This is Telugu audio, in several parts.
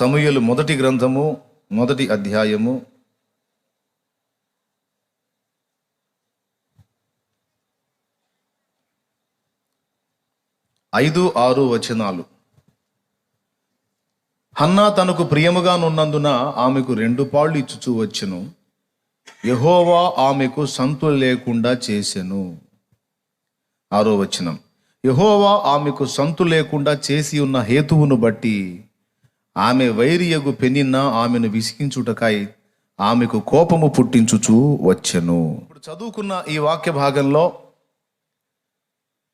సమూయేలు మొదటి గ్రంథము 1వ అధ్యాయము 5-6 వచనాలు. హన్నా తనకు ప్రియముగానున్నందున ఆమెకు 2 పాళ్ళు ఇచ్చుచూ వచ్చెను. యెహోవా ఆమెకు సంతులు లేకుండా చేసెను. 6వ వచనం. యెహోవా ఆమెకు సంతు లేకుండా చేసి ఉన్న హేతువును బట్టి ఆమె వైరియగు పెనిన్నా ఆమెను విసిగించుటకై ఆమెకు కోపము పుట్టించుచూ వచ్చెను. ఇప్పుడు చదువుకున్న ఈ వాక్య భాగంలో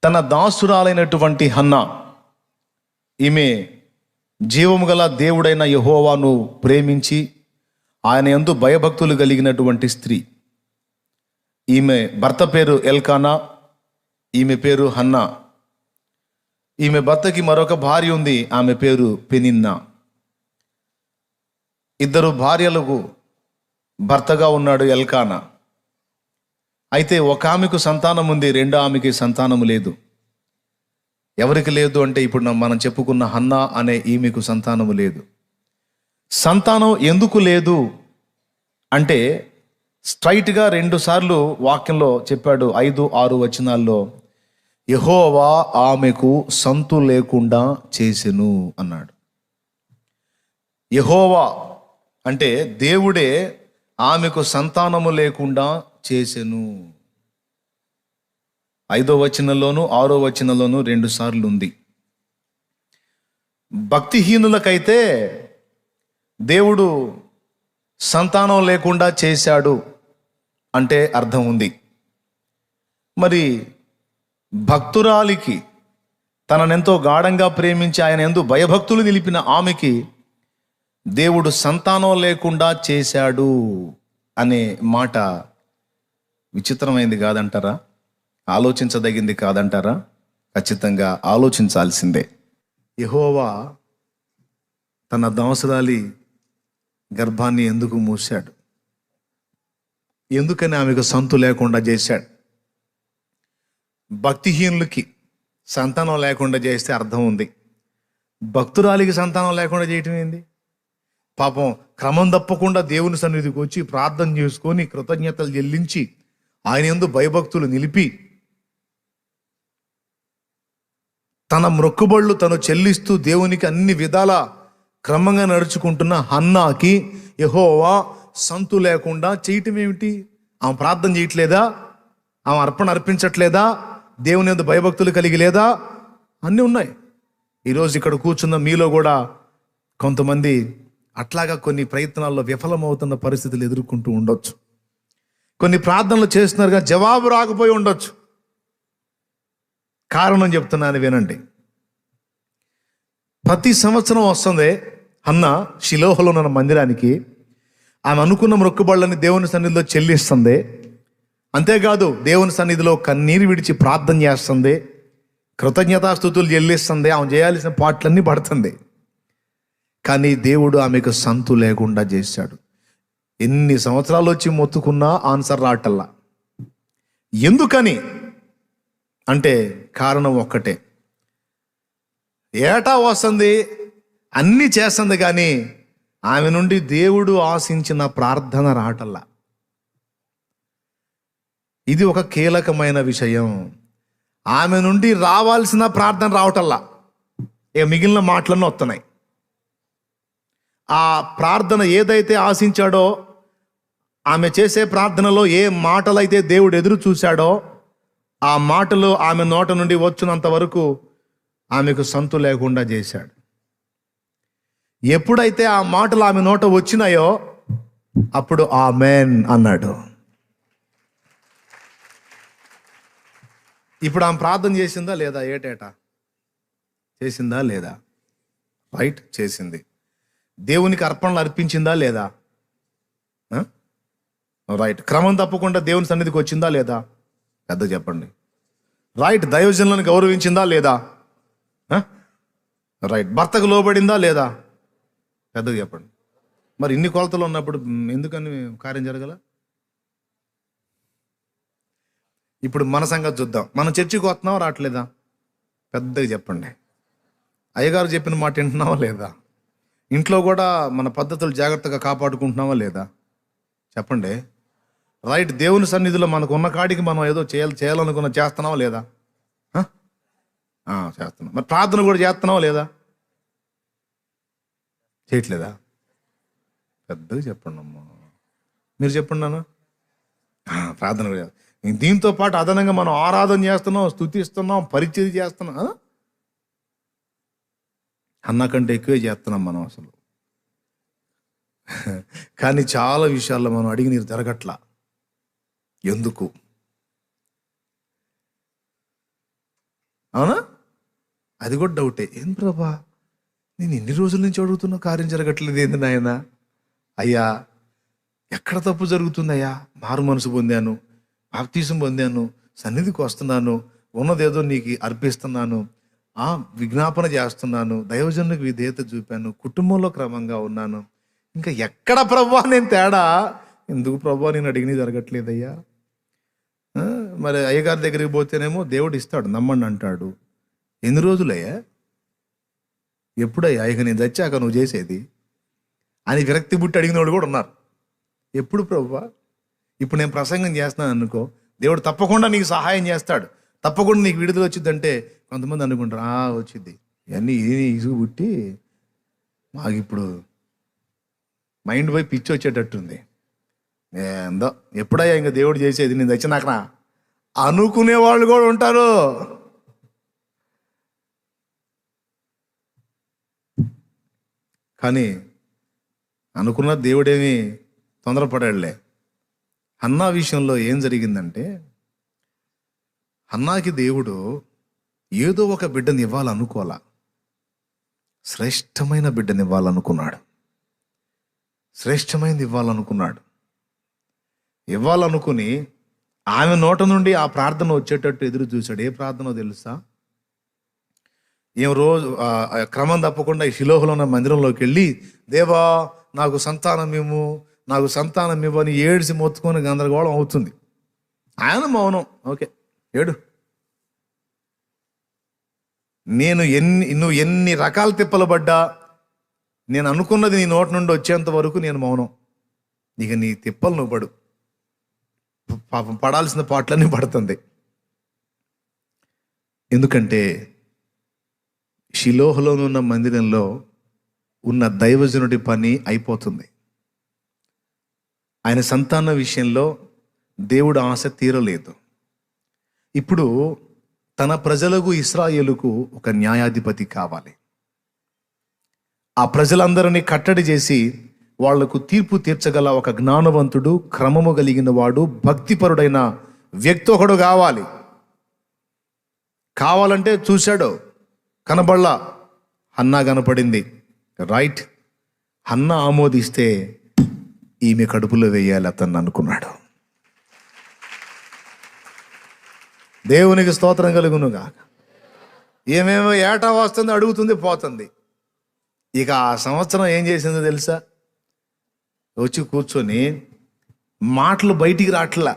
తన దాసురాలైనటువంటి హన్నా, ఈమె జీవము గల దేవుడైన యెహోవాను ప్రేమించి ఆయన యందు భయభక్తులు కలిగినటువంటి స్త్రీ. ఈమె భర్త పేరు ఎల్కానా, ఈమె పేరు హన్నా. ఈమె భర్తకి మరొక భార్య ఉంది, ఆమె పేరు పెనిన్నా. 2 భార్యలకు భర్తగా ఉన్నాడు ఎల్కానా. అయితే ఒక ఆమెకు సంతానం ఉంది, 2 ఆమెకి సంతానము లేదు. ఎవరికి లేదు అంటే ఇప్పుడు మనం చెప్పుకున్న హన్నా అనే ఈమెకు సంతానము లేదు. సంతానం ఎందుకు లేదు అంటే స్ట్రైట్గా 2 సార్లు వాక్యంలో చెప్పాడు. 5-6 వచనాల్లో యెహోవా ఆమెకు సంతు లేకుండా చేసెను అన్నాడు. యెహోవా అంటే దేవుడే ఆమెకు సంతానము లేకుండా చేసెను. 5వ వచనంలోను 6వ వచనంలోను 2 సార్లు ఉంది. భక్తిహీనులకైతే దేవుడు సంతానం లేకుండా చేశాడు అంటే అర్థం ఉంది. మరి భక్తురాలికి, తననెంతో గాఢంగా ప్రేమించి ఆయన యందు భయభక్తులు నిలిపిన ఆమెకి దేవుడు సంతానం లేకుండా చేశాడు అనే మాట విచిత్రమైంది కాదంటారా? ఆలోచించదగింది కాదంటారా? ఖచ్చితంగా ఆలోచించాల్సిందే. యెహోవా తన దాసురాలి గర్భాన్ని ఎందుకు మూశాడు? ఎందుకని ఆమెకు సంతు లేకుండా చేశాడు? భక్తిహీనులకి సంతానం లేకుండా చేస్తే అర్థం ఉంది. భక్తురాలికి సంతానం లేకుండా చేయటం ఏంది? పాపం క్రమం తప్పకుండా దేవుని సన్నిధికి వచ్చి ప్రార్థన చేసుకొని కృతజ్ఞతలు చెల్లించి ఆయన యందు భయభక్తులు నిలిపి తన మొక్కుబళ్ళు తను చెల్లిస్తూ దేవునికి అన్ని విధాల క్రమంగా నడుచుకుంటున్న హన్నాకి యెహోవా సంతు లేకుండా చేయటం ఏమిటి? ఆమె ప్రార్థన చేయట్లేదా? ఆమె అర్పణ అర్పించట్లేదా? దేవుని యందు భయభక్తులు కలిగి లేదా? అన్నీ ఉన్నాయి. ఈరోజు ఇక్కడ కూర్చున్న మీలో కూడా కొంతమంది అట్లాగా కొన్ని ప్రయత్నాల్లో విఫలమవుతున్న పరిస్థితులు ఎదుర్కొంటూ ఉండొచ్చు. కొన్ని ప్రార్థనలు చేస్తున్నారుగా జవాబు రాకపోయి ఉండొచ్చు. కారణం చెప్తున్నాను వినండి. ప్రతి సంవత్సరం వస్తుంది హన్నా షిలోహలో ఉన్న మందిరానికి. ఆమె అనుకున్న మొక్కుబళ్ళని దేవుని సన్నిధిలో చెల్లిస్తుంది. అంతేకాదు దేవుని సన్నిధిలో కన్నీరు విడిచి ప్రార్థన చేస్తుంది, కృతజ్ఞతాస్తుతులు చెల్లిస్తుంది, ఆమె చేయాల్సిన పాటలన్నీ పడుతుంది. కానీ దేవుడు ఆమెకు సంతు లేకుండా చేశాడు. ఎన్ని సంవత్సరాలు వచ్చి మొత్తుకున్నా ఆన్సర్ రావటల్లా. ఎందుకని అంటే కారణం ఒక్కటే. ఏటా వస్తుంది, అన్నీ చేస్తుంది, కానీ ఆమె నుండి దేవుడు ఆశించిన ప్రార్థన రావటల్లా. ఇది ఒక కీలకమైన విషయం. ఆమె నుండి రావాల్సిన ప్రార్థన రావటల్లా, మిగిలిన మాటలన్నీ వస్తున్నాయి. ఆ ప్రార్థన ఏదైతే ఆశించాడో, ఆమె చేసే ప్రార్థనలో ఏ మాటలైతే దేవుడు ఎదురు చూశాడో ఆ మాటలు ఆమె నోట నుండి వచ్చినంత వరకు ఆమెకు సంతు లేకుండా చేశాడు. ఎప్పుడైతే ఆ మాటలు ఆమె నోట వచ్చినాయో అప్పుడు ఆమేన్ అన్నాడు. ఇప్పుడు ఆమె ప్రార్థన చేసిందా లేదా? ఏటేటా చేసిందా లేదా? రైట్, చేసింది. దేవునికి అర్పణలు అర్పించిందా లేదా? రైట్. క్రమం తప్పకుండా దేవుని సన్నిధికి వచ్చిందా లేదా? పెద్ద చెప్పండి. రైట్. దైవజనులను గౌరవించిందా లేదా? రైట్. భర్తకు లోబడిందా లేదా? పెద్దగా చెప్పండి. మరి ఇన్ని కొలతలు ఉన్నప్పుడు ఎందుకని కార్యం జరగల? ఇప్పుడు మన సంగతి చూద్దాం. మనం చర్చికి వస్తున్నావా రావట్లేదా? పెద్దగా చెప్పండి. అయ్యగారు చెప్పిన మాట వింటున్నావా లేదా? ఇంట్లో కూడా మన పద్ధతులు జాగ్రత్తగా కాపాడుకుంటున్నావా లేదా? చెప్పండి. రైట్, దేవుని సన్నిధిలో మనకు ఉన్న కాడికి మనం ఏదో చేయాలనుకున్న చేస్తున్నావా లేదా? చేస్తున్నాం. మరి ప్రార్థన కూడా చేస్తున్నావా లేదా? చేయట్లేదా? పెద్దగా చెప్పండి అమ్మా, మీరు చెప్పండి నాన్న. ప్రార్థన కూడా దీంతో పాటు అదనంగా మనం ఆరాధన చేస్తున్నాం, స్తుతిస్తున్నాం, పరిచయం చేస్తున్నాం. అన్నకంటే ఎక్కువే చేస్తున్నాం మనం అసలు. కానీ చాలా విషయాల్లో మనం అడిగి నీరు జరగట్లా. ఎందుకు? అవునా? అది కూడా డౌటే. ఏం ప్రభా, నేను ఎన్ని రోజుల నుంచి అడుగుతున్నా, కార్యం జరగట్లేదు ఏంది నాయన? అయ్యా, ఎక్కడ తప్పు జరుగుతుందయ్యా? మారు మనసు పొందాను, బాప్తీసం పొందాను, సన్నిధికి వస్తున్నాను, ఉన్నదేదో నీకు అర్పిస్తున్నాను, విజ్ఞాపన చేస్తున్నాను, దైవజనులకు విధేయత చూపాను, కుటుంబంలో క్రమంగా ఉన్నాను, ఇంకా ఎక్కడ ప్రభా నేను తేడా? ఎందుకు ప్రభా నేను అడిగిన జరగట్లేదయ్యా? మరి అయ్యగారి దగ్గరికి పోతేనేమో దేవుడు ఇస్తాడు, నమ్మండి అంటాడు. ఎన్ని రోజులయ్యా? ఎప్పుడయ్యా ఇక నేను చచ్చాక నువ్వు చేసేది అని విరక్తి పుట్టి అడిగిన వాడు కూడా ఉన్నారు. ఎప్పుడు ప్రభువా? ఇప్పుడు నేను ప్రసంగం చేస్తున్నాను అనుకో, దేవుడు తప్పకుండా నీకు సహాయం చేస్తాడు, తప్పకుండా నీకు విడుదల వచ్చిందంటే కొంతమంది అనుకుంటారు వచ్చింది, ఇవన్నీ ఇసుగు పుట్టి మాకు ఇప్పుడు మైండ్ పోయి పిచ్చి వచ్చేటట్టుంది, ఏందో ఎప్పుడయ్యా ఇంకా దేవుడు చేసేది నేను తెచ్చినాకనా అనుకునే వాళ్ళు కూడా ఉంటారు. కానీ అనుకున్న దేవుడేమి తొందరపడాడులే. హన్నా విషయంలో ఏం జరిగిందంటే, హన్నాకి దేవుడు ఏదో ఒక బిడ్డని ఇవ్వాలనుకోవాలా, శ్రేష్టమైన బిడ్డని ఇవ్వాలనుకున్నాడు. శ్రేష్టమైనది ఇవ్వాలనుకుని ఆమె నోట నుండి ఆ ప్రార్థన వచ్చేటట్టు ఎదురు చూశాడు. ఏ ప్రార్థనో తెలుసా? ఏం రోజు క్రమం తప్పకుండా ఈ షిలోహులో ఉన్న మందిరంలోకి వెళ్ళి, దేవా నాకు సంతానం ఇవ్వని ఏడిసి మొత్తుకొని గందరగోళం అవుతుంది. ఆయన మౌనం. ఓకే, ఏడు, నువ్వు ఎన్ని రకాల తిప్పలు పడ్డా, నేను అనుకున్నది నీ నోటి నుండి వచ్చేంత వరకు నేను మౌనం. ఇక నీ తిప్పలు నువ్వు పడు, పాపం పడాల్సిన పాటలన్నీ పడుతుంది. ఎందుకంటే షిలోహులో ఉన్న మందిరంలో ఉన్న దైవజనుడి పని అయిపోతుంది. ఆయన సంతాన విషయంలో దేవుడు ఆశ తీరలేదు. ఇప్పుడు తన ప్రజలకు, ఇశ్రాయేలుకు ఒక న్యాయాధిపతి కావాలి. ఆ ప్రజలందరినీ కట్టడి చేసి వాళ్లకు తీర్పు తీర్చగల ఒక జ్ఞానవంతుడు, క్రమము కలిగిన వాడు, భక్తిపరుడైన వ్యక్తి ఒకడు కావాలంటే చూశాడు, కనబడలా. హన్నా కనపడింది. రైట్, హన్నా ఆమోదిస్తే ఈమె కడుపులో వేయాలి అతన్ని అనుకున్నాడు. దేవునికి స్తోత్రం కలుగునుగా. ఏమేమో ఏటా వస్తుంది, అడుగుతుంది, పోతుంది. ఇక ఆ సంవత్సరం ఏం చేసిందో తెలుసా? వచ్చి కూర్చొని మాటలు బయటికి రాట్లా,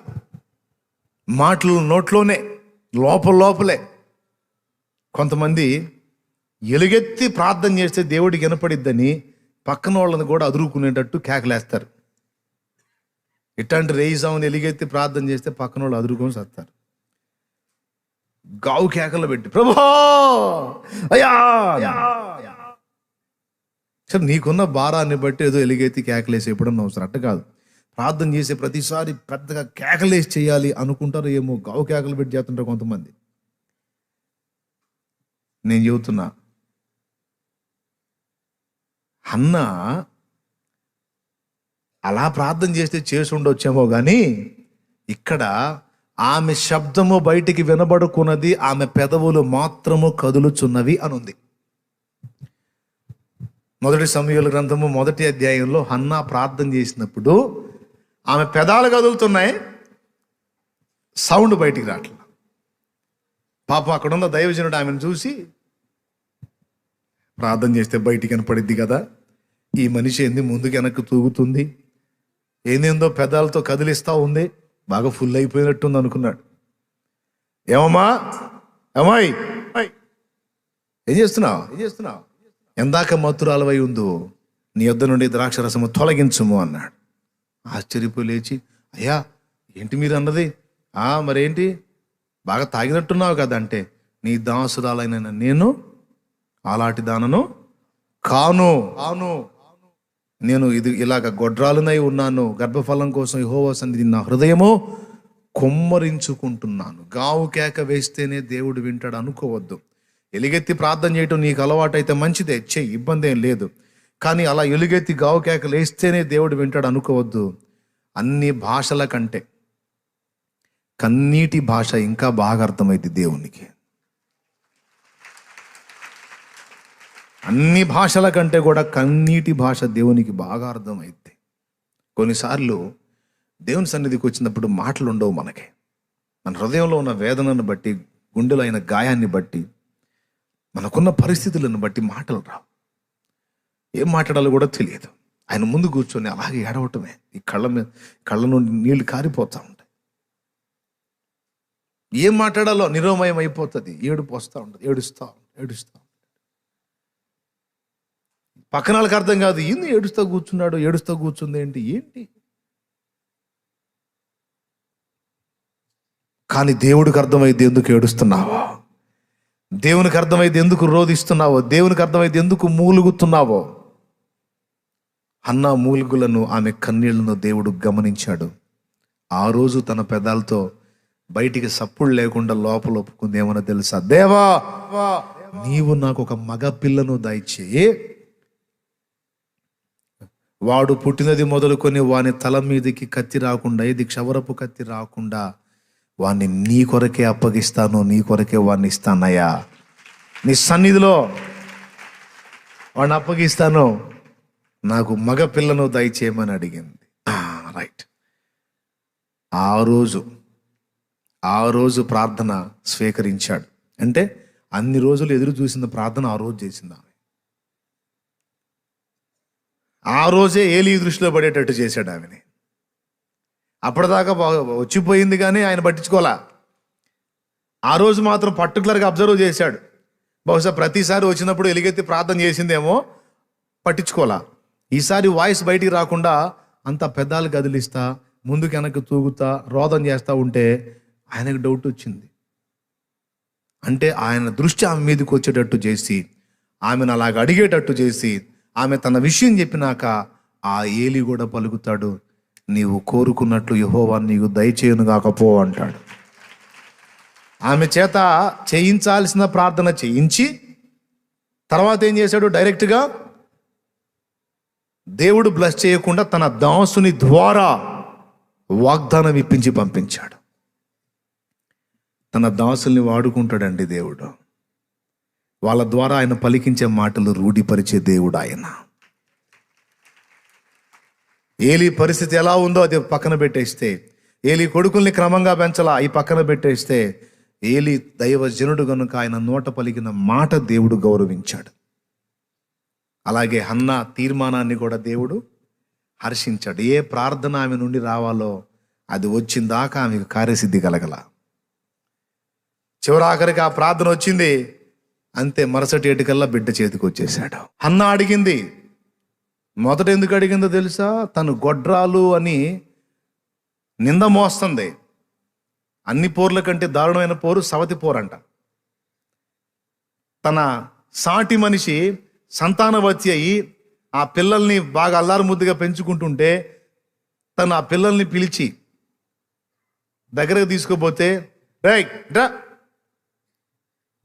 మాటలు నోట్లోనే, లోపలే. కొంతమంది ఎలుగెత్తి ప్రార్థన చేస్తే దేవుడికి వినపడిద్దని పక్కన వాళ్ళని కూడా అదురుకునేటట్టు కేకలేస్తారు. ఇట్లాంటి రేయిజాముని ఎలుగెత్తి ప్రార్థన చేస్తే పక్కన వాళ్ళు అదురుకొని సత్తారు. గావు కేకలు పెట్టి, ప్రభా అయ్యా, సరే నీకున్న భారాన్ని బట్టి ఏదో ఎలుగెత్తి కేకలేసి ఎప్పుడన్నా అవసరం. అట్ట కాదు, ప్రార్థన చేసే ప్రతిసారి పెద్దగా కేకలేసి చేయాలి అనుకుంటారు. ఏమో గావు కేకలు పెట్టి చేస్తుంటారు కొంతమంది. నేను చెబుతున్నా, హన్నా అలా ప్రార్థన చేస్తే చేసి ఉండొచ్చేమో కానీ ఇక్కడ ఆమె శబ్దము బయటికి వినబడుకున్నది, ఆమె పెదవులు మాత్రము కదులుచున్నవి అనుంది. 1 సమూయేలు గ్రంథము 1వ అధ్యాయంలో హన్నా ప్రార్థన చేసినప్పుడు ఆమె పెదాలు కదులుతున్నాయి, సౌండ్ బయటికి రావట్లేదు. పాపం అక్కడున్న దైవజనుడు ఆమెను చూసి, ప్రార్థన చేస్తే బయటికి కనపడిద్ది కదా, ఈ మనిషి ఏంది ముందుకు వెనక్కి తూగుతుంది, ఏందేందో పెదాలతో కదిలిస్తూ ఉంది, బాగా ఫుల్ అయిపోయినట్టుంది అనుకున్నాడు. ఏమమ్మా, ఏం చేస్తున్నావు? ఎందాక మత్తురాలవై ఉందో నీ యొద్ద నుండి ద్రాక్షరసము తొలగించుము అన్నాడు. ఆశ్చర్యపోయి లేచి, అయ్యా ఏంటి మీరు అన్నది? మరేంటి, బాగా తాగినట్టున్నావు కదా అంటే, నీ దాసురాలైన నేను అలాంటి దానను కాను. నేను ఇలాగ గొడ్రాలునై ఉన్నాను. గర్భఫలం కోసం యెహోవా సన్నిధి నా హృదయము కొమ్మరించుకుంటున్నాను. గావు కేక వేస్తేనే దేవుడు వింటాడు అనుకోవద్దు. ఎలుగెత్తి ప్రార్థన చేయటం నీకు అలవాటైతే మంచిదే, చెయ్యి, ఇబ్బంది ఏం లేదు. కానీ అలా ఎలుగెత్తి గావు కేకలు వేస్తేనే దేవుడు వింటాడు అనుకోవద్దు. అన్ని భాషల కంటే కన్నీటి భాష ఇంకా బాగా అర్థమైంది దేవునికి. అన్ని భాషల కంటే కూడా కన్నీటి భాష దేవునికి బాగా అర్థమైంది. కొన్నిసార్లు దేవుని సన్నిధికి వచ్చినప్పుడు మాటలు ఉండవు మనకి. మన హృదయంలో ఉన్న వేదనను బట్టి, గుండెలో అయిన గాయాన్ని బట్టి, మనకున్న పరిస్థితులను బట్టి మాటలు రావు. ఏం మాట్లాడాలో కూడా తెలియదు. ఆయన ముందు కూర్చొని అలాగే ఏడవటమే. ఈ కళ్ళ నుండి నీళ్లు కారిపోతూ ఉంటాయి. ఏం మాట్లాడాలో నిరోమయం అయిపోతుంది. ఏడుపు వస్తూ ఉంటుంది. ఏడుస్తా పక్కన వాళ్ళకి అర్థం కాదు, ఏంది ఏడుస్తూ కూర్చున్నాడు, ఏడుస్తూ కూర్చుంది ఏంటి. కానీ దేవుడికి అర్థమైంది ఎందుకు ఏడుస్తున్నావో, దేవునికి అర్థమైంది ఎందుకు రోధిస్తున్నావో, దేవునికి అర్థమైంది ఎందుకు మూలుగుతున్నావో. హన్నా మూలుగులను, ఆమె కన్నీళ్లను దేవుడు గమనించాడు. ఆ రోజు తన పెదాలతో బయటికి సప్పుడు లేకుండా లోపల ఒప్పుకుంది. ఏమన్నా తెలుసా? దేవా, నీవు నాకు ఒక మగ పిల్లను దయచేయి. వాడు పుట్టినది మొదలుకొని వాని తల మీదకి కత్తి రాకుండా, ఇది క్షవరపు కత్తి రాకుండా వాణ్ణి నీ కొరకే అప్పగిస్తాను, నీ కొరకే వాడిని ఇస్తానయ్యా. నీ సన్నిధిలో వాడిని అప్పగిస్తాను, నాకు మగ పిల్లను దయచేయమని అడిగింది. రైట్. ఆ రోజు ప్రార్థన స్వీకరించాడు. అంటే అన్ని రోజులు ఎదురు చూసిన ప్రార్థన ఆ రోజు చేసింది ఆమె. ఆ రోజే ఏలీ దృష్టిలో పడేటట్టు చేశాడు ఆమెని. అప్పటిదాకా వచ్చిపోయింది కానీ ఆయన పట్టించుకోలే. ఆ రోజు మాత్రం పర్టికులర్గా అబ్జర్వ్ చేశాడు. బహుశా ప్రతిసారి వచ్చినప్పుడు ఎలుగెత్తి ప్రార్థన చేసిందేమో, పట్టించుకోలే. ఈసారి వాయిస్ బయటికి రాకుండా అంత పెద్దాలు కదిలిస్తా, ముందుకు వెనక్కి తూగుతా, రోదన చేస్తూ ఉంటే ఆయనకు డౌట్ వచ్చింది. అంటే ఆయన దృష్టి ఆమె మీదకి వచ్చేటట్టు చేసి, ఆమెను అలాగ అడిగేటట్టు చేసి, ఆమె తన విషయం చెప్పినాక ఆ ఏలీ కూడా పలుకుతాడు, నీవు కోరుకున్నట్లు యెహోవా నీకు దయచేయును కాకపో అంటాడు. ఆమె చేత చేయించాల్సిన ప్రార్థన చేయించి తర్వాత ఏం చేశాడు? డైరెక్ట్గా దేవుడు బ్లెస్ చేయకుండా తన దాసుని ద్వారా వాగ్దానం ఇప్పించి పంపించాడు. తన దాసుల్ని వాడుకుంటాడండి దేవుడు. వాళ్ళ ద్వారా ఆయన పలికించే మాటలు రూఢిపరిచే దేవుడు ఆయన. ఏలీ పరిస్థితి ఎలా ఉందో అది పక్కన పెట్టేస్తే, ఏలీ కొడుకుల్ని క్రమంగా పెంచలా, ఈ పక్కన పెట్టేస్తే, ఏలీ దైవజనుడు కనుక ఆయన నోట పలికిన మాట దేవుడు గౌరవించాడు. అలాగే హన్నా తీర్మానాన్ని కూడా దేవుడు హర్షించాడు. ఏ ప్రార్థన ఆమె నుండి రావాలో అది వచ్చిందాకా ఆమెకు కార్యసిద్ధి కలగల. చివరాఖరికి ఆ ప్రార్థన వచ్చింది, అంతే, మరుసటి ఏటికల్లా బిడ్డ చేతికి వచ్చేసాడు. హన్నా అడిగింది. మొదట ఎందుకు అడిగిందో తెలుసా? తను గొడ్రాలు అని నింద మోస్తుంది. అన్ని పోర్ల కంటే దారుణమైన పోరు సవతి పోరంట. తన సాటి మనిషి సంతానవతి అయ్యి ఆ పిల్లల్ని బాగా అల్లారు ముద్దుగా పెంచుకుంటుంటే తను ఆ పిల్లల్ని పిలిచి దగ్గరకు తీసుకోపోతే, రైట్ రా,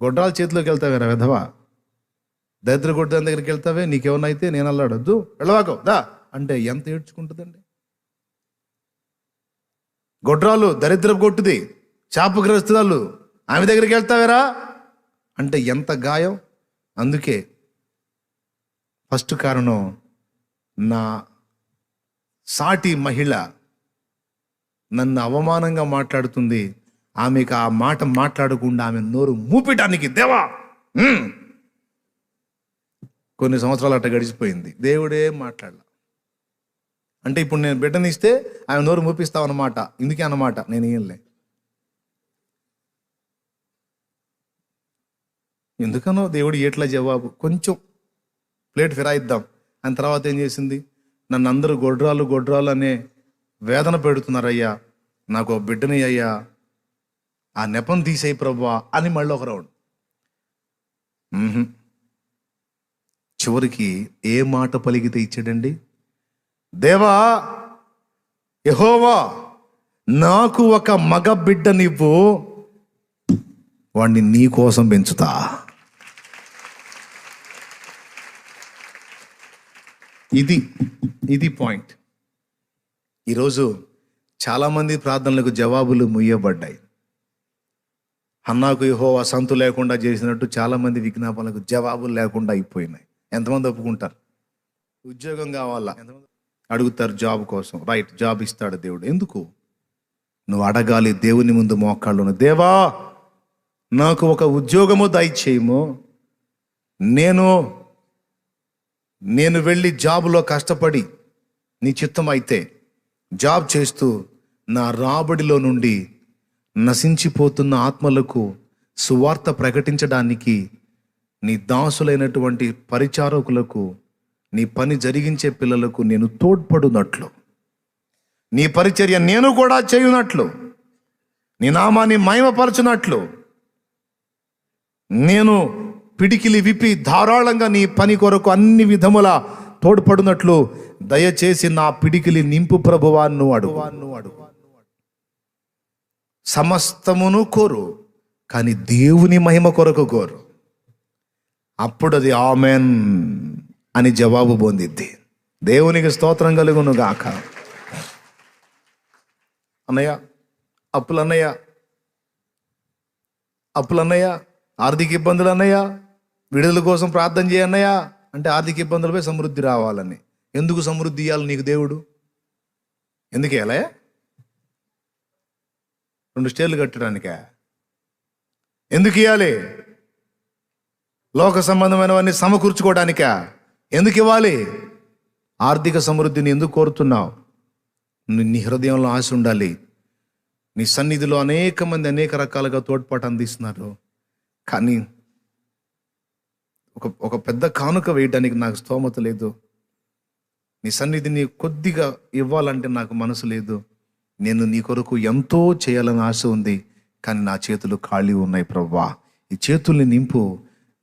గొడ్రాల చేతిలోకి వెళ్తావేరా వెధవా, దరిద్ర గొడ్డల దగ్గరికి వెళ్తావే, నీకేమన్నా అయితే నేను అల్లాడొద్దు, వెళ్ళవాకో దా అంటే ఎంత ఏడ్చుకుంటుందండి. గొడ్రాలు దరిద్రపు కొట్టుది, శాపగ్రస్తురాలు, ఆమె దగ్గరికి వెళ్తావేరా అంటే ఎంత గాయం. అందుకే ఫస్ట్ కారణం, నా సాటి మహిళ నన్ను అవమానంగా మాట్లాడుతుంది, ఆమెకు ఆ మాట మాట్లాడకుండా ఆమె నోరు మూపిటానికి దేవా. కొన్ని సంవత్సరాలు అట్ట గడిచిపోయింది, దేవుడే మాట్లాడాల. అంటే ఇప్పుడు నేను బిడ్డనిస్తే ఆమె నోరు మూపిస్తావు అన్నమాట. ఇందుకే అన్నమాట నేను ఏంలే. ఎందుకనో దేవుడు ఎట్లా జవాబు, కొంచెం ప్లేట్ ఫిరాయిద్దాం, అని తర్వాత ఏం చేసింది? నన్ను అందరూ గొడ్రాలు గొడ్రాలు అనే వేదన పెడుతున్నారయ్యా, నాకు ఒక బిడ్డని అయ్యా, ఆ నెపం తీసేయి ప్రభువా అని మళ్ళీ ఒక రౌండ్. చివరికి ఏ మాట పలికితే ఇచ్చాడండి? దేవా యెహోవా, నాకు ఒక మగ బిడ్డనివ్వు, వాణ్ణి నీ కోసం పెంచుతా. ఇది పాయింట్. ఈరోజు చాలామంది ప్రార్థనలకు జవాబులు ముయ్యబడ్డాయి. హన్నాకు యెహోవా సంతు లేకుండా చేసినట్టు చాలామంది విజ్ఞాపనలకు జవాబులు లేకుండా అయిపోయినాయి. ఎంతమంది ఒప్పుకుంటారు? ఉద్యోగం కావాలా అడుగుతారు, జాబ్ కోసం. రైట్, జాబ్ ఇస్తాడు దేవుడు. ఎందుకు? నువ్వు అడగాలి దేవుని ముందు మోకాళ్ళును, దేవా నాకు ఒక ఉద్యోగము దయచేయము, నేను వెళ్ళి జాబులో కష్టపడి నీ చిత్తం అయితే జాబ్ చేస్తూ నా రాబడిలో నుండి నశించిపోతున్న ఆత్మలకు సువార్త ప్రకటించడానికి నీ దాసులైనటువంటి పరిచారకులకు, నీ పని జరిగించే పిల్లలకు నేను తోడ్పడునట్లు, నీ పరిచర్య నేను కూడా చేయునట్లు, నీ నామాన్ని మహిమపరచునట్లు, నేను పిడికిలి విప్పి ధారాళంగా నీ పని కొరకు అన్ని విధముల తోడ్పడునట్లు దయచేసి నా పిడికిలి నింపు ప్రభువా నువ్వు అడుగు. సమస్తమును కోరు, కానీ దేవుని మహిమ కొరకు కోరు. అప్పుడు అది ఆమెన్ అని జవాబు పొందిద్ది. దేవునికి స్తోత్రం కలుగును గాక. అన్నయ్య అప్పులన్నయ్య, ఆర్థిక ఇబ్బందులు అన్నయ్య, విడుదల కోసం ప్రార్థన చేయన్నయ్య అంటే ఆర్థిక ఇబ్బందులపై సమృద్ధి రావాలని. ఎందుకు సమృద్ధి ఇవ్వాలి నీకు దేవుడు? ఎందుకు ఇవ్వాలే? 2 స్టేర్లు కట్టడానికా? ఎందుకు ఇవ్వాలి? లోక సంబంధమైనవన్నీ సమకూర్చుకోవడానికా? ఎందుకు ఇవ్వాలి? ఆర్థిక సమృద్ధిని ఎందుకు కోరుతున్నావు? నీ హృదయంలో ఆశ ఉండాలి. నీ సన్నిధిలో అనేక మంది అనేక రకాలుగా తోడ్పాటు అందిస్తున్నారు, కానీ ఒక పెద్ద కానుక వేయడానికి నాకు స్తోమత లేదు. నీ సన్నిధిని కొద్దిగా ఇవ్వాలంటే నాకు మనసు లేదు. నేను నీ కొరకు ఎంతో చేయాలని ఆశ ఉంది, కానీ నా చేతులు ఖాళీ ఉన్నాయి ప్రభువా. ఈ చేతుల్ని నింపు,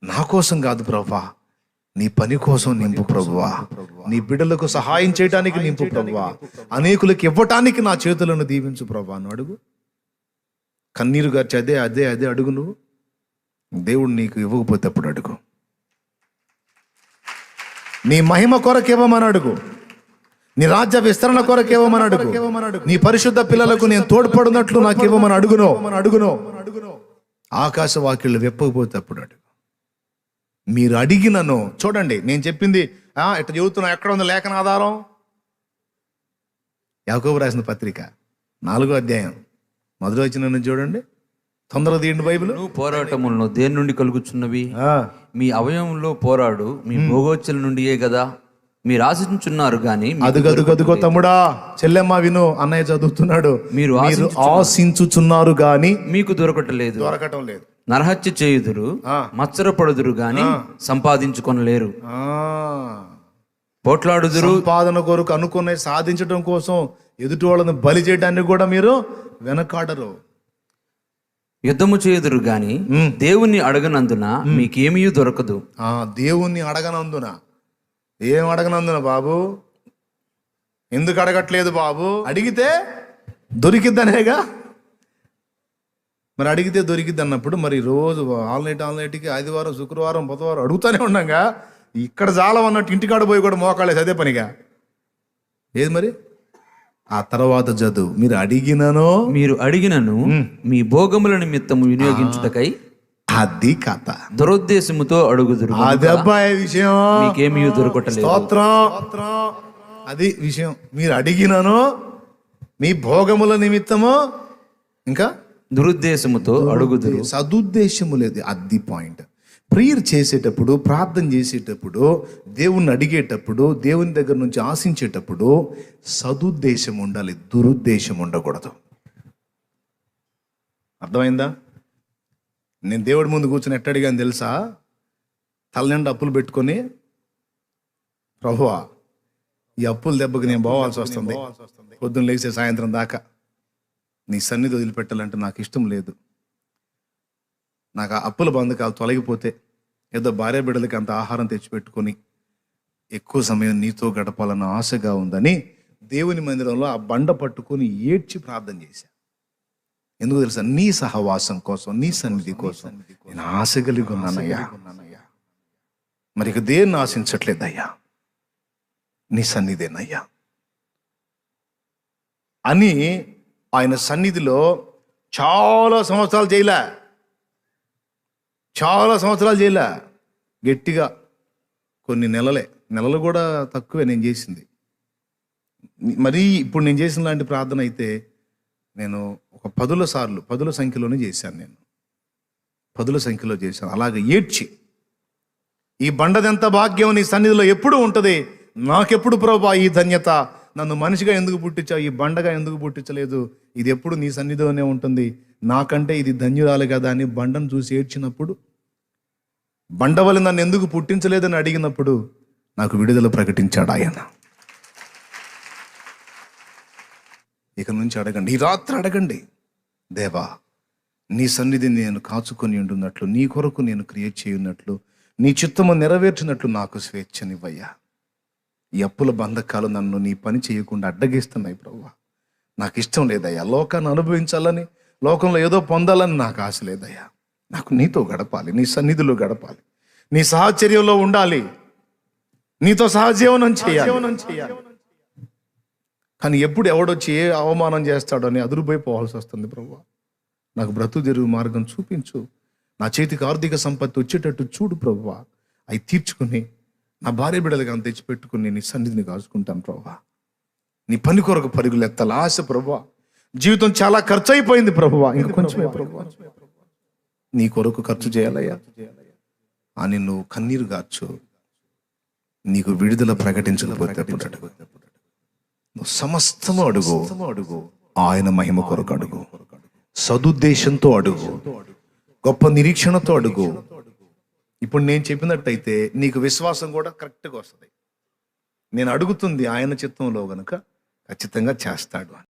నా కోసం కాదు ప్రభువా, నీ పని కోసం నింపు ప్రభువా. నీ బిడ్డలకు సహాయం చేయడానికి నింపు ప్రభువా. అనేకులకు ఇవ్వటానికి నా చేతులను దీవించు ప్రభువా అని అడుగు. కన్నీరు గార్చి అదే అదే అదే అడుగు. నువ్వు దేవుడు నీకు ఇవ్వకపోతే అప్పుడు అడుగు. నీ మహిమ కొరకు ఇవ్వమని అడుగు. నీ రాజ్య విస్తరణ కొరకు ఇవ్వమని అడుగు. నీ పరిశుద్ధ పిల్లలకు నేను తోడ్పడినట్లు నాకు ఇవ్వమని అడుగును. ఆకాశ వాక్యులు వెప్పకపోతే అప్పుడు అడుగు. మీరు అడిగినను, చూడండి నేను చెప్పింది ఇట్లా చదువుతున్నా, ఎక్కడ ఉంది లేఖన ఆధారం? యాకోబు రాసిన పత్రిక 4వ అధ్యాయం 1వ వచనం చూడండి. తొందరగా తీయండి బైబిల్. పోరాటములను దేని నుండి కలుగుచున్నవి? మీ అవయవంలో పోరాడు మీ భోగోచ్చల నుండియే కదా మీరు ఆశించున్నారు గాని. అదుగో తమ్ముడా, చెల్లెమ్మ విను, అన్నయ్య చదువుతున్నాడు. మీరు ఆశించుచున్నారు గాని మీకు దొరకటం లేదు. నరహత్య చేయుదురు, మత్సరపడుదురు గాని సంపాదించుకొనలేరు. పోట్లాడుదురు, సంపాదన కొరకు అనుకునే సాధించడం కోసం ఎదుటి వాళ్ళని బలి చేయడానికి కూడా మీరు వెనకాడరు. యుద్ధము చేయుదురు గాని దేవుణ్ణి అడగనందున మీకేమీ దొరకదు. దేవుణ్ణి అడగనందున, ఏం అడగనందున బాబు? ఎందుకు అడగట్లేదు బాబు? అడిగితే దొరికిద్దనేగా. మరి అడిగితే దొరికిద్ది అన్నప్పుడు మరి రోజు ఆల్నైట్కి ఆదివారం శుక్రవారం బుధవారం అడుగుతానే ఉన్నాగా. ఇక్కడ జాలమన్నట్టు ఇంటికాడ పోయి కూడా మోకాళ్ళేసి అదే పనిగా. ఏది మరి? ఆ తర్వాత చదువు. మీరు అడిగినను మీ భోగముల నిమిత్తము వినియోగించుటకై. అది కథ. దురుద్దేశముతో అడుగుదురు, అది అబ్బాయి విషయం. మీకేమీ దొరకట్లేదు. అది విషయం. మీరు అడిగినను మీ భోగముల నిమిత్తము, ఇంకా దురుద్దేశముతో అడుగుదురు. సదుద్దేశము లేదు. అది పాయింట్. ప్రేయర్ చేసేటప్పుడు, ప్రార్థన చేసేటప్పుడు, దేవుణ్ణి అడిగేటప్పుడు, దేవుని దగ్గర నుంచి ఆశించేటప్పుడు సదుద్దేశం ఉండాలి, దురుద్దేశం ఉండకూడదు. అర్థమైందా? నేను దేవుడి ముందు కూర్చొని ఎట్ట అడిగాను తెలుసా? తలనిండా అప్పులు పెట్టుకొని ప్రభువా, ఈ అప్పుల దెబ్బకి నేను పోవాల్సి వస్తుంది, పొద్దున్న లేచే సాయంత్రం దాకా నీ సన్నిధి వదిలిపెట్టాలంటే నాకు ఇష్టం లేదు. నాకు ఆ అప్పుల బంధకాలు తొలగిపోతే ఏదో భార్య బిడ్డలకి అంత ఆహారం తెచ్చిపెట్టుకొని ఎక్కువ సమయం నీతో గడపాలన్న ఆశగా ఉందని దేవుని మందిరంలో ఆ బండ పట్టుకొని ఏడ్చి ప్రార్థన చేశా. ఎందుకు తెలుసా? నీ సహవాసం కోసం, నీ సన్నిధి కోసం నేను ఆశ కలిగి ఉన్నానయ్యా. మరి ఇక దేన్ని ఆశించట్లేదయ్యా, నీ సన్నిధేనయ్యా అని ఆయన సన్నిధిలో చాలా సంవత్సరాలు చేయలే, గట్టిగా కొన్ని నెలలు కూడా తక్కువే నేను చేసింది. మరీ ఇప్పుడు నేను చేసిన లాంటి ప్రార్థన అయితే నేను ఒక 10 సంఖ్యలోనే చేశాను. నేను 10 సంఖ్యలో చేశాను. అలాగే ఏడ్చి, ఈ బండదెంత భాగ్యం నీ సన్నిధిలో ఎప్పుడు ఉంటుంది, నాకెప్పుడు ప్రభువా ఈ ధన్యత, నన్ను మనిషిగా ఎందుకు పుట్టించావు, ఈ బండగా ఎందుకు పుట్టించలేదు, ఇది ఎప్పుడు నీ సన్నిధిలోనే ఉంటుంది, నాకంటే ఇది ధన్యురాలు కదా అని బండను చూసి ఏడ్చినప్పుడు, బండవలి నన్ను ఎందుకు పుట్టించలేదని అడిగినప్పుడు నాకు విడుదల ప్రకటించాడు ఆయన. ఇక నుంచి అడగండి, ఈ రాత్రి అడగండి, దేవా నీ సన్నిధిని నేను కాచుకొని ఉండున్నట్లు, నీ కొరకు నేను క్రియేట్ చేయున్నట్లు, నీ చిత్తము నెరవేర్చినట్లు నాకు స్వేచ్ఛనివ్వయ్యా. ఈ అప్పుల బంధకాలు నన్ను నీ పని చేయకుండా అడ్డగిస్తున్నాయి ప్రభువా. నాకు ఇష్టం లేదయ్యా, లోకాన్ని అనుభవించాలని, లోకంలో ఏదో పొందాలని నాకు ఆశ లేదయ్యా. నాకు నీతో గడపాలి, నీ సన్నిధిలో గడపాలి, నీ సాహచర్యంలో ఉండాలి, నీతో సహజీవనం చేయాలి. కానీ ఎప్పుడు ఎవడొచ్చి ఏ అవమానం చేస్తాడో అని అదురుపోయిపోవాల్సి వస్తుంది. ప్రభువా నాకు బ్రతుకు తెరువు మార్గం చూపించు, నా చేతికి ఆర్థిక సంపత్తి వచ్చేటట్టు చూడు ప్రభువా. అవి తీర్చుకుని నా భార్య బిడ్డలుగా అంత తెచ్చిపెట్టుకుని నీ సన్నిధిని కాచుకుంటాను ప్రభువా. నీ పని కొరకు పరుగులు ఎత్తాలి ఆశ ప్రభువా. జీవితం చాలా ఖర్చు అయిపోయింది ప్రభువా, ఇంకా కొంచెమే ప్రభువా, నీ కొరకు ఖర్చు చేయాలయ్యా అని నువ్వు కన్నీరు గార్చు. నీకు విడుదల ప్రకటించకపోతే అడుగు, నువ్వు సమస్తము అడుగు, ఆయన మహిమ కొరకు అడుగు, సదుద్దేశంతో అడుగు, గొప్ప నిరీక్షణతో అడుగు. ఇప్పుడు నేను చెప్పినట్టయితే నీకు విశ్వాసం కూడా కరెక్ట్గా వస్తుంది. నేను అడుగుతుంది ఆయన చిత్తంలో గనుక ఖచ్చితంగా చేస్తాడు అని.